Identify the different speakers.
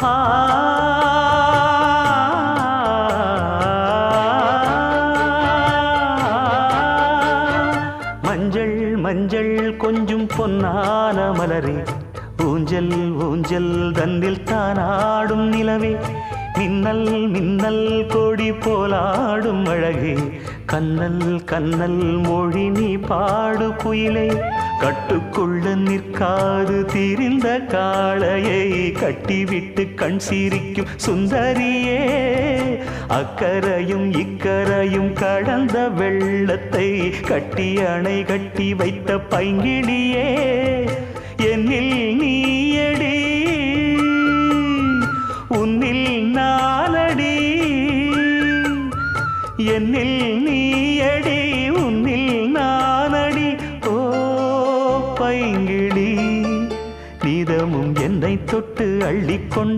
Speaker 1: ஆ மஞ்சள் மஞ்சள் கொஞ்சம் பொன்னான மலரே ஊஞ்சல் ஊஞ்சல் தன்னில் தானாடும் நிலவே மின்னல் மின்னல் கொடி போலாடும் அழகே கண்ணல் கண்ணல் மொழி நீ பாடு குயிலே கட்டுக்குள்ள நிற்காது தீரிந்த காளையை கட்டிவிட்டு கண் சிரிக்கும் சுந்தரியே அக்கரையும் இக்கரையும் கடந்த வெள்ளத்தை கட்டி அணை கட்டி வைத்த பைங்கிளியே என்னில் நீயடி உன்னில் நானடி என்னில் நீயடி உன்னில் நானடி ஓ பைங்கிளி நீதமும் என்னை தொட்டு அள்ளிக்கொண்டு